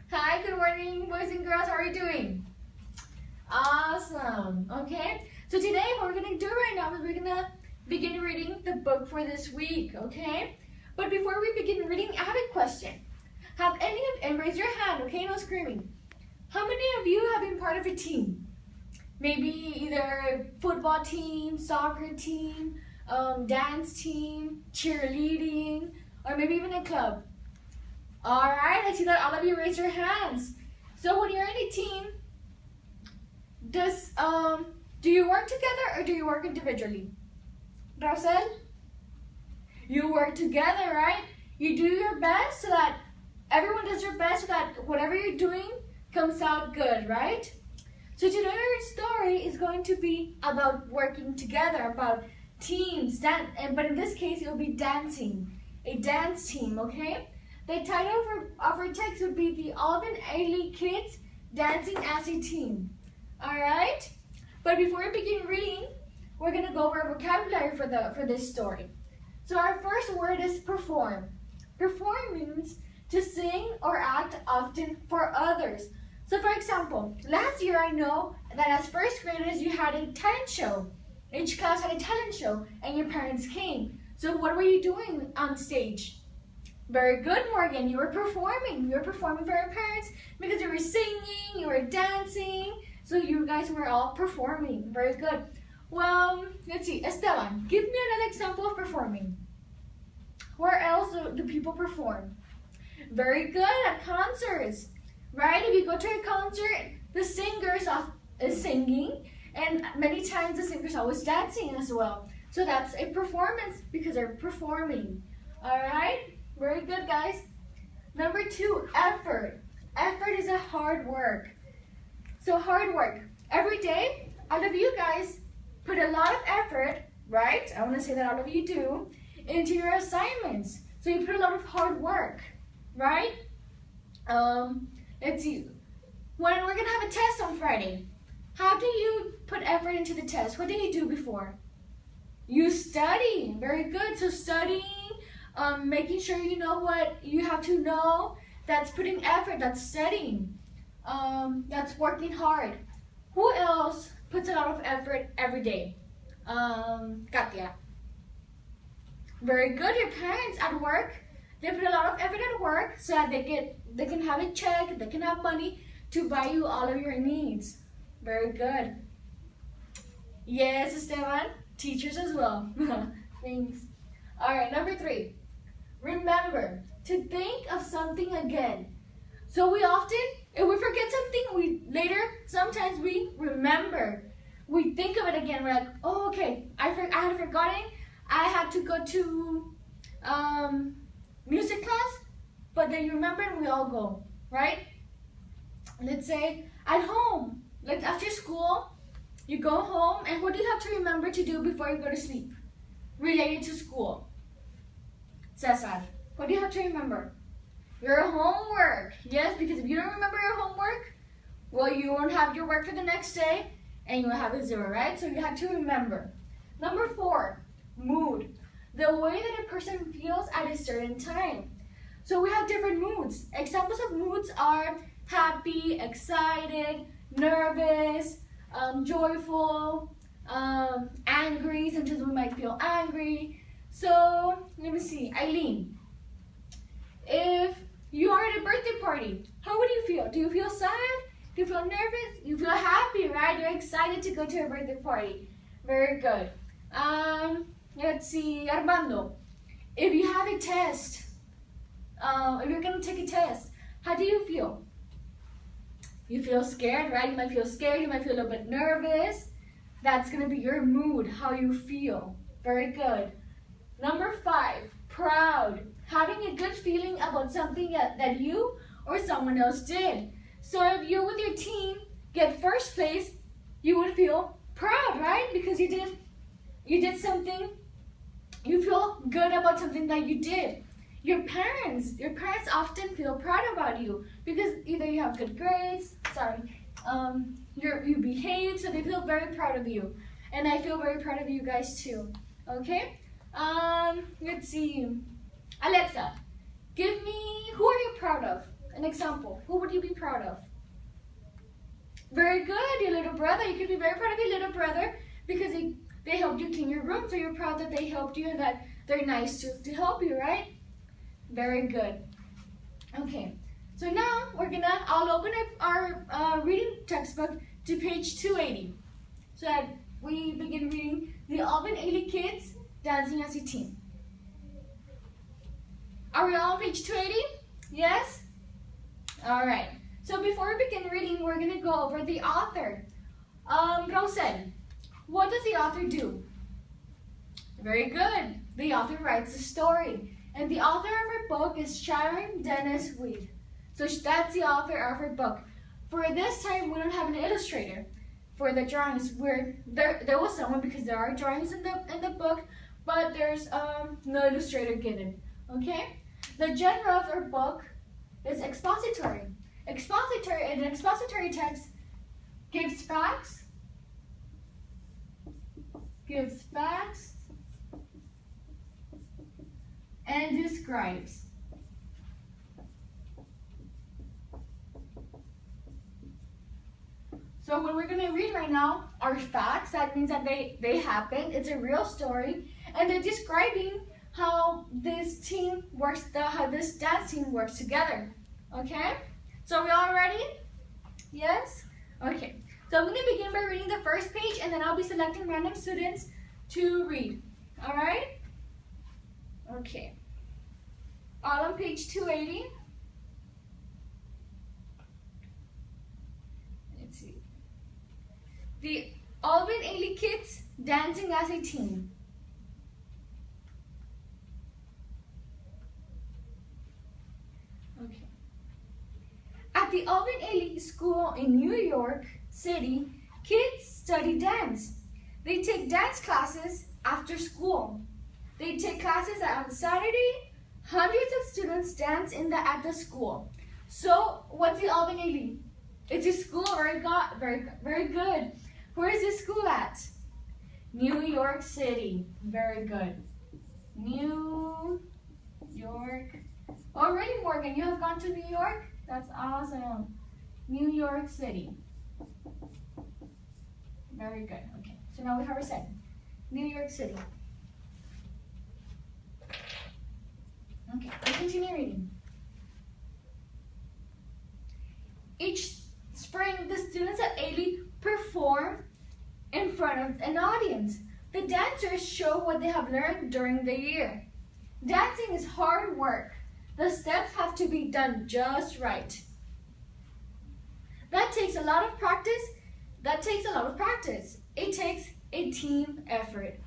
Hi, good morning, boys and girls. How are you doing? Awesome. Okay, so today what we're going to do right now is we're going to begin reading the book for this week, okay? But before we begin reading, I have a question. And raise your hand, okay? No screaming. How many of you have been part of a team? Maybe either football team, soccer team, dance team, cheerleading, or maybe even a club. Alright, I see that all of you raise your hands. So when you're in a team, do you work together or do you work individually? Rosel? You work together, right? You do your best so that everyone does their best so that whatever you're doing comes out good, right? So today's story is going to be about working together, about teams, but in this case it will be dancing, a dance team, okay? The title of our text would be the Alvin Ailey Kids Dancing as a Team. Alright? But before we begin reading, we're going to go over a vocabulary for this story. So our first word is perform. Perform means to sing or act often for others. So for example, last year I know that as first graders you had a talent show. Each class had a talent show and your parents came. So what were you doing on stage? Very good, Morgan. You were performing. You were performing for your parents because you were singing, you were dancing. So you guys were all performing. Very good. Well, let's see. Esteban, give me another example of performing. Where else do people perform? Very good, at concerts. Right? If you go to a concert, the singers is singing, and many times the singers are always dancing as well. So that's a performance because they're performing. Alright? Very good, guys. Number 2, effort. Effort is a hard work. So hard work. Every day, all of you guys put a lot of effort, right? I want to say that all of you do, into your assignments. So you put a lot of hard work, right? Let's see. When we're going to have a test on Friday, how do you put effort into the test? What do you do before? You study. Very good. So studying, making sure you know what you have to know, that's putting effort, that's studying, that's working hard. Who else puts a lot of effort every day? Katya. Very good. Your parents at work, they put a lot of effort at work so that they can have a check, they can have money to buy you all of your needs. Very good. Yes, Esteban. Teachers as well. Thanks. Alright, number 3. Remember to think of something again. So we often, if we forget something, sometimes we remember. We think of it again. We're like, oh, okay, I had forgotten. I had to go to music class, but then you remember and we all go, right? Let's say at home, like after school, you go home, and what do you have to remember to do before you go to sleep? Related to school. Cesar, what do you have to remember? Your homework. Yes, because if you don't remember your homework, well, you won't have your work for the next day, and you will have a 0, right? So you have to remember. Number 4, mood. The way that a person feels at a certain time. So we have different moods. Examples of moods are happy, excited, nervous, joyful, angry. Sometimes we might feel angry. So let me see, Eileen. If you are at a birthday party, how would you feel? Do you feel sad? Do you feel nervous? You feel happy, right? You're excited to go to a birthday party. Very good. Let's see, Armando. If you have a test, if you're going to take a test, how do you feel? You feel scared, right? You might feel scared, you might feel a little bit nervous. That's going to be your mood, how you feel. Very good. Number 5, proud. Having a good feeling about something that you or someone else did. So if you with your team get first place, you would feel proud, right? Because you did something, you feel good about something that you did. Your parents often feel proud about you because either you have good grades, you behave, so they feel very proud of you. And I feel very proud of you guys too. Okay? Let's see. Alexa, give me, who are you proud of? An example. Who would you be proud of? Very good, your little brother. You could be very proud of your little brother because they helped you clean your room, so you're proud that they helped you and that they're nice to help you, right? Very good. Okay, so now I'll open up our reading textbook to page 280 so that we begin reading the Alvin Ailey Kids Dancing as a Team. Are we all on page 280? Yes? All right. So before we begin reading, we're going to go over the author. Rosel, what does the author do? Very good. The author writes a story. And the author of her book is Sharon Dennis Weed. So that's the author of her book. For this time, we don't have an illustrator for the drawings. There was someone because there are drawings in the book, but there's no illustrator given. Okay? The genre of her book is expository. An expository text gives facts, and describes. So what we're going to read right now are facts. That means that they happened. It's a real story, and they're describing how this team works, how this dance team works together. Okay? So are we all ready? Yes? Okay. So I'm going to begin by reading the first page, and then I'll be selecting random students to read. All right? Okay. All on page 280. Let's see. The Alvin Ailey Kids Dancing as a Team. Okay. At the Alvin Ailey School in New York City, kids study dance. They take dance classes after school. They take classes on Saturday. Hundreds of students dance at the school. So, what's the Alvin Ailey? It's a school, very good. Where is this school at? New York City. Very good. New York. Already, Morgan, you have gone to New York? That's awesome. New York City. Very good. Okay, so now we have our set. New York City. Okay, let's continue reading. Each spring, the students at Ailey perform in front of an audience. The dancers show what they have learned during the year. Dancing is hard work. The steps have to be done just right. That takes a lot of practice. It takes a team effort.